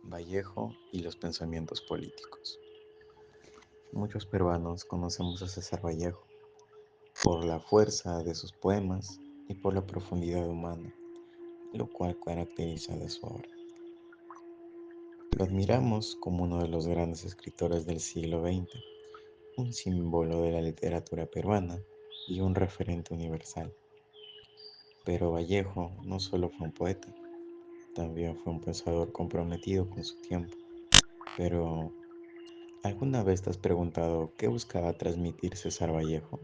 Vallejo y los pensamientos políticos. Muchos peruanos conocemos a César Vallejo por la fuerza de sus poemas y por la profundidad humana, lo cual caracteriza de su obra. Lo admiramos como uno de los grandes escritores del siglo XX, un símbolo de la literatura peruana y un referente universal. Pero Vallejo no solo fue un poeta, también fue un pensador comprometido con su tiempo. Pero, ¿alguna vez te has preguntado qué buscaba transmitir César Vallejo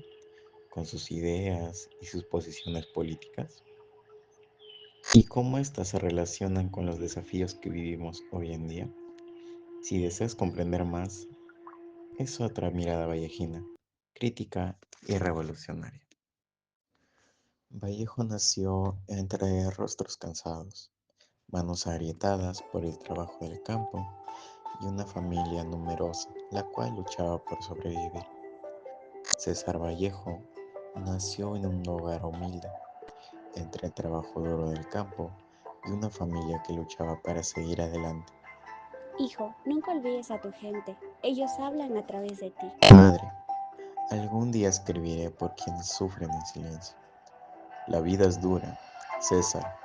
con sus ideas y sus posiciones políticas? ¿Y cómo éstas se relacionan con los desafíos que vivimos hoy en día? Si deseas comprender más, es otra mirada vallejina, crítica y revolucionaria. Vallejo nació entre rostros cansados, manos agrietadas por el trabajo del campo y una familia numerosa, la cual luchaba por sobrevivir. César Vallejo nació en un hogar humilde, entre el trabajo duro del campo y una familia que luchaba para seguir adelante. Hijo, nunca olvides a tu gente. Ellos hablan a través de ti. Madre, algún día escribiré por quienes sufren en silencio. La vida es dura, César,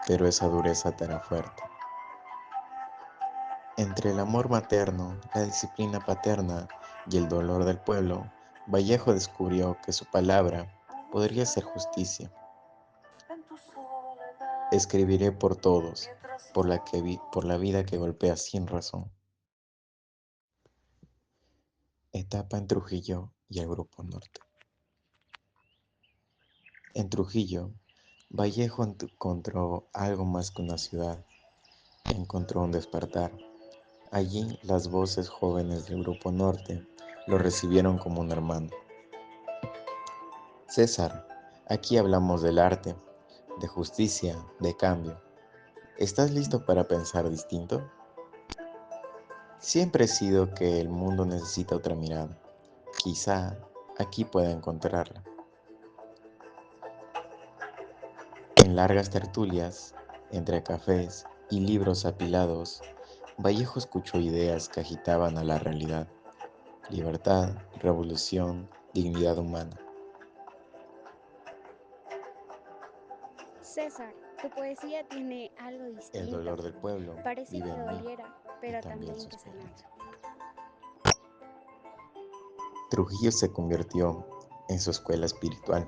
pero esa dureza te hará fuerte. Entre el amor materno, la disciplina paterna y el dolor del pueblo, Vallejo descubrió que su palabra podría ser justicia. Escribiré por todos, por la vida que golpea sin razón. Etapa en Trujillo y el Grupo Norte. En Trujillo, Vallejo encontró algo más que una ciudad. Encontró un despertar. Allí las voces jóvenes del Grupo Norte lo recibieron como un hermano. César, aquí hablamos del arte, de justicia, de cambio. ¿Estás listo para pensar distinto? Siempre he sido que el mundo necesita otra mirada. Quizá aquí pueda encontrarla. En largas tertulias, entre cafés y libros apilados, Vallejo escuchó ideas que agitaban a la realidad. Libertad, revolución, dignidad humana. César, tu poesía tiene algo El distinto. dolor del pueblo Parece vive que en mí doliera, y pero también también su te sanara. esperanza. Trujillo se convirtió en su escuela espiritual.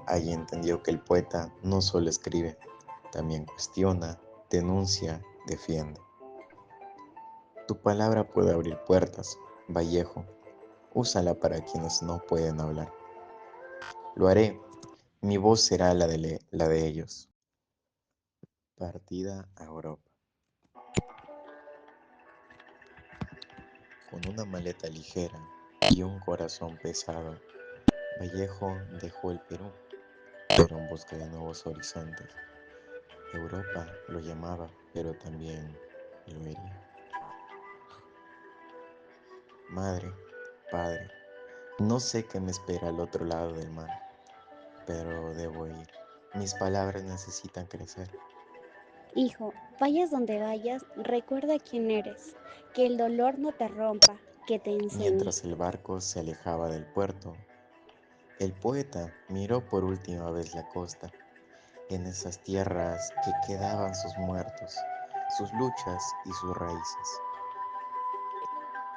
Allí entendió que el poeta no solo escribe, también cuestiona, denuncia, defiende. Tu palabra puede abrir puertas, Vallejo. Úsala para quienes no pueden hablar. Lo haré. Mi voz será la de ellos. Partida a Europa. Con una maleta ligera y un corazón pesado, Vallejo dejó el Perú, pero en busca de nuevos horizontes. Europa lo llamaba, pero también lo hería. Madre, padre, no sé qué me espera al otro lado del mar, pero debo ir. Mis palabras necesitan crecer. Hijo, vayas donde vayas, recuerda quién eres, que el dolor no te rompa, que te enseñe. Mientras el barco se alejaba del puerto, el poeta miró por última vez la costa, en esas tierras que quedaban sus muertos, sus luchas y sus raíces.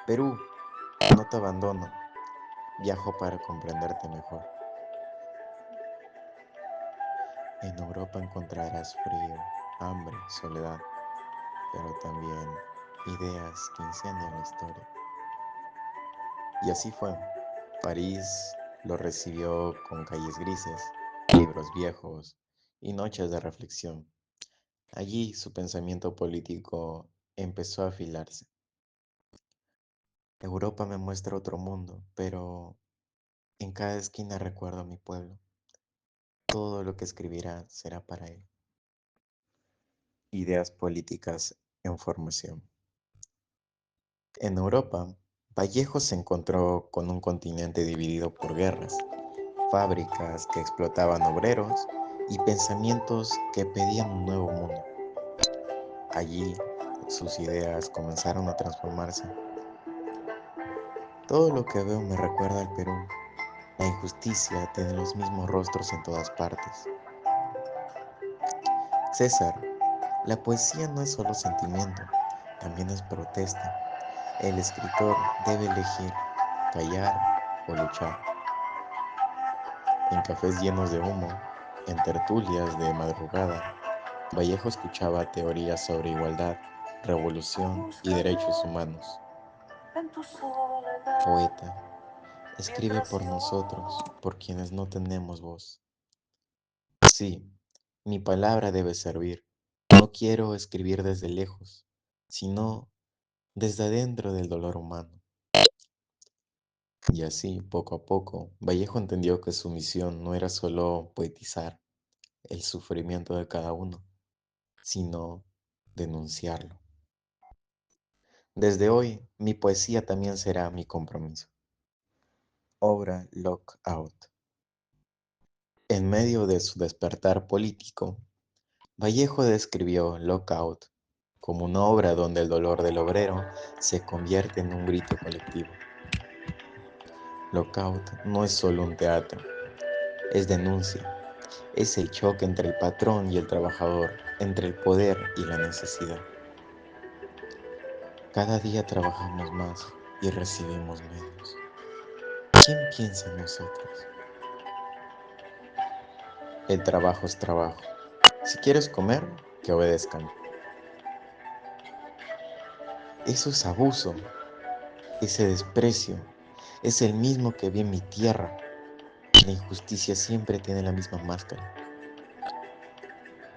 Perú, no te abandono, viajo para comprenderte mejor. En Europa encontrarás frío, hambre, soledad, pero también ideas que incendian la historia. Y así fue. París lo recibió con calles grises, libros viejos y noches de reflexión. Allí su pensamiento político empezó a afilarse. Europa me muestra otro mundo, pero en cada esquina recuerdo a mi pueblo. Todo lo que escribirá será para él. Ideas políticas en formación. En Europa, Vallejo se encontró con un continente dividido por guerras, fábricas que explotaban obreros y pensamientos que pedían un nuevo mundo. Allí, sus ideas comenzaron a transformarse. Todo lo que veo me recuerda al Perú. La injusticia tiene los mismos rostros en todas partes. César, la poesía no es solo sentimiento, también es protesta. El escritor debe elegir callar o luchar. En cafés llenos de humo, en tertulias de madrugada, Vallejo escuchaba teorías sobre igualdad, revolución y derechos humanos. Poeta, escribe por nosotros, por quienes no tenemos voz. Sí, mi palabra debe servir. No quiero escribir desde lejos, sino desde adentro del dolor humano. Y así, poco a poco, Vallejo entendió que su misión no era solo poetizar el sufrimiento de cada uno, sino denunciarlo. Desde hoy, mi poesía también será mi compromiso. Obra Lockout. En medio de su despertar político, Vallejo describió Lockout como una obra donde el dolor del obrero se convierte en un grito colectivo. Lockout no es solo un teatro, es denuncia, es el choque entre el patrón y el trabajador, entre el poder y la necesidad. Cada día trabajamos más y recibimos menos. ¿Quién piensa en nosotros? El trabajo es trabajo. Si quieres comer, que obedezcan. Eso es abuso, ese desprecio, es el mismo que vi en mi tierra. La injusticia siempre tiene la misma máscara.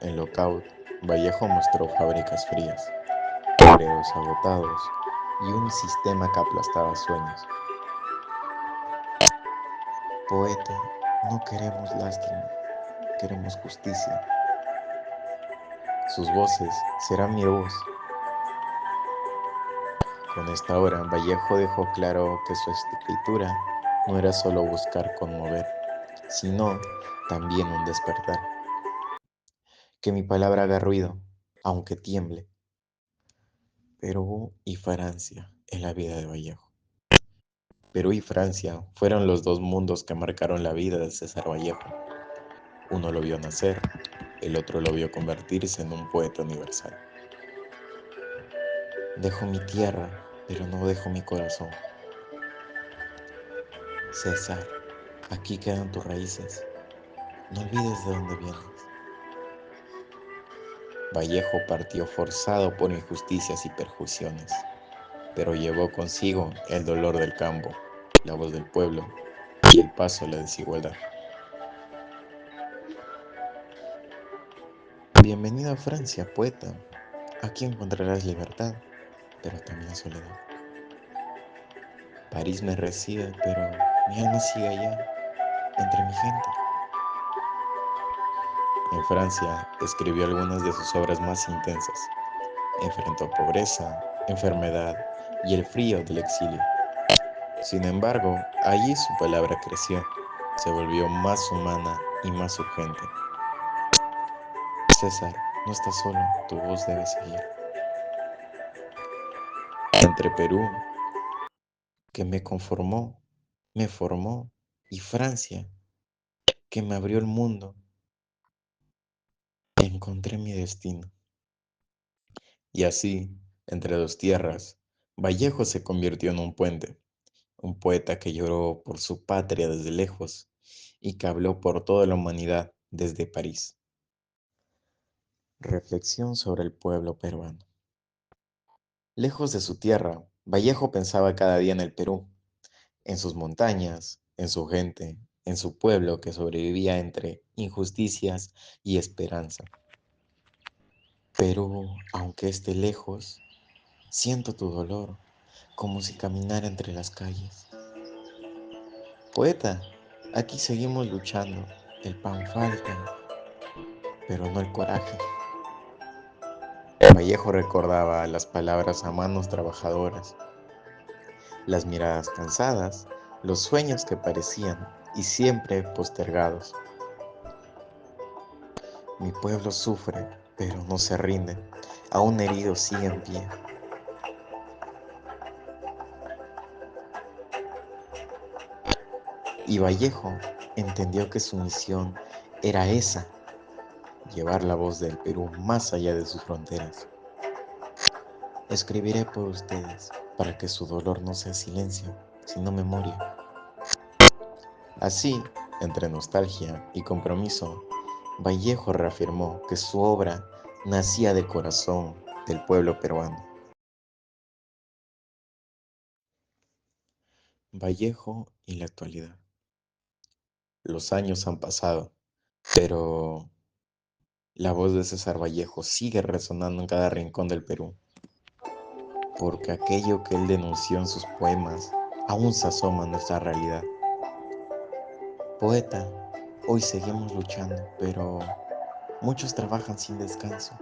En Lockout, Vallejo mostró fábricas frías, obreros agotados y un sistema que aplastaba sueños. Poeta, no queremos lástima, queremos justicia. Sus voces serán mi voz. Con esta obra, Vallejo dejó claro que su escritura no era solo buscar conmover, sino también un despertar. Que mi palabra haga ruido, aunque tiemble. Perú y Francia en la vida de Vallejo. Perú y Francia fueron los dos mundos que marcaron la vida de César Vallejo. Uno lo vio nacer, el otro lo vio convertirse en un poeta universal. Dejo mi tierra, pero no dejo mi corazón. César, aquí quedan tus raíces. No olvides de dónde vienes. Vallejo partió forzado por injusticias y perjusiones, pero llevó consigo el dolor del campo, la voz del pueblo y el paso a la desigualdad. Bienvenido a Francia, poeta. Aquí encontrarás libertad, pero también soledad. París me recibe, pero mi alma sigue allá, entre mi gente. En Francia escribió algunas de sus obras más intensas. Enfrentó pobreza, enfermedad y el frío del exilio. Sin embargo, allí su palabra creció, se volvió más humana y más urgente. César, no estás solo, tu voz debe seguir. Entre Perú, que me conformó, me formó, y Francia, que me abrió el mundo, encontré mi destino. Y así, entre dos tierras, Vallejo se convirtió en un puente, un poeta que lloró por su patria desde lejos y que habló por toda la humanidad desde París. Reflexión sobre el pueblo peruano. Lejos de su tierra, Vallejo pensaba cada día en el Perú, en sus montañas, en su gente, en su pueblo que sobrevivía entre injusticias y esperanza. Perú, aunque esté lejos, siento tu dolor, como si caminara entre las calles. Poeta, aquí seguimos luchando, el pan falta, pero no el coraje. Vallejo recordaba las palabras a manos trabajadoras, las miradas cansadas, los sueños que parecían y siempre postergados. Mi pueblo sufre, pero no se rinde, aún herido sigue en pie. Y Vallejo entendió que su misión era esa, llevar la voz del Perú más allá de sus fronteras. Escribiré por ustedes para que su dolor no sea silencio, sino memoria. Así, entre nostalgia y compromiso, Vallejo reafirmó que su obra nacía del corazón del pueblo peruano. Vallejo y la actualidad. Los años han pasado, pero la voz de César Vallejo sigue resonando en cada rincón del Perú, porque aquello que él denunció en sus poemas aún se asoma en nuestra realidad. Poeta, hoy seguimos luchando, pero muchos trabajan sin descanso,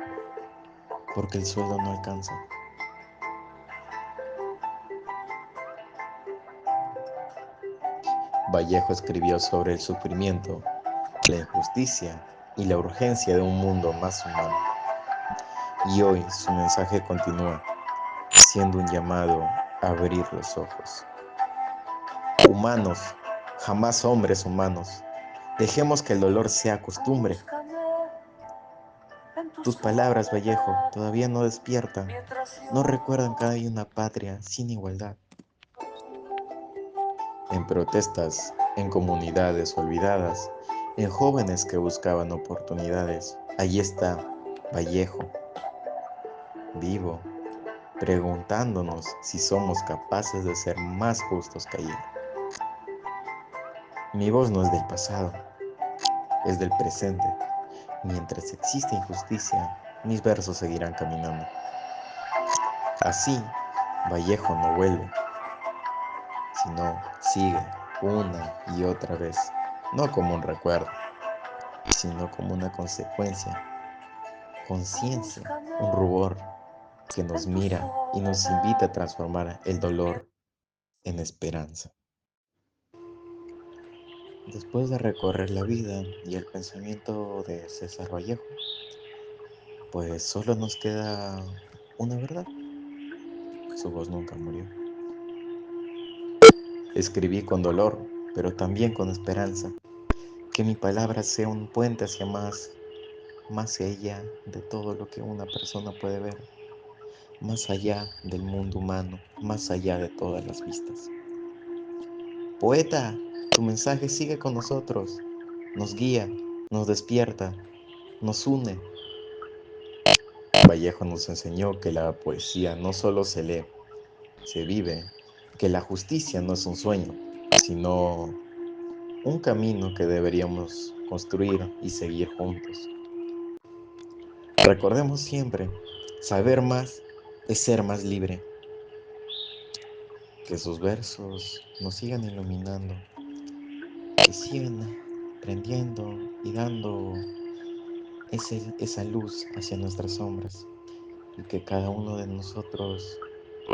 porque el sueldo no alcanza. Vallejo escribió sobre el sufrimiento, la injusticia y la urgencia de un mundo más humano. Y hoy su mensaje continúa, siendo un llamado a abrir los ojos. Humanos, jamás hombres humanos. Dejemos que el dolor sea costumbre. Tus palabras, Vallejo, todavía no despiertan, no recuerdan que hay una patria sin igualdad. En protestas, en comunidades olvidadas, en jóvenes que buscaban oportunidades, allí está Vallejo, vivo, preguntándonos si somos capaces de ser más justos que ayer. Mi voz no es del pasado, es del presente. Mientras exista injusticia, mis versos seguirán caminando. Así, Vallejo no vuelve, sino sigue una y otra vez, no como un recuerdo, sino como una consecuencia, conciencia, un rubor que nos mira y nos invita a transformar el dolor en esperanza. Después de recorrer la vida y el pensamiento de César Vallejo, pues solo nos queda una verdad: su voz nunca murió. Escribí con dolor, pero también con esperanza, que mi palabra sea un puente hacia más allá de todo lo que una persona puede ver, más allá del mundo humano, más allá de todas las vistas. Poeta, tu mensaje sigue con nosotros, nos guía, nos despierta, nos une. Vallejo nos enseñó que la poesía no solo se lee, se vive, que la justicia no es un sueño, sino un camino que deberíamos construir y seguir juntos. Recordemos siempre, saber más es ser más libre. Que sus versos nos sigan iluminando, que sigan prendiendo y dando esa luz hacia nuestras sombras, y que cada uno de nosotros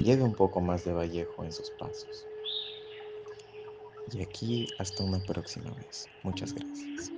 lleve un poco más de Vallejo en sus pasos. Y aquí hasta una próxima vez. Muchas gracias.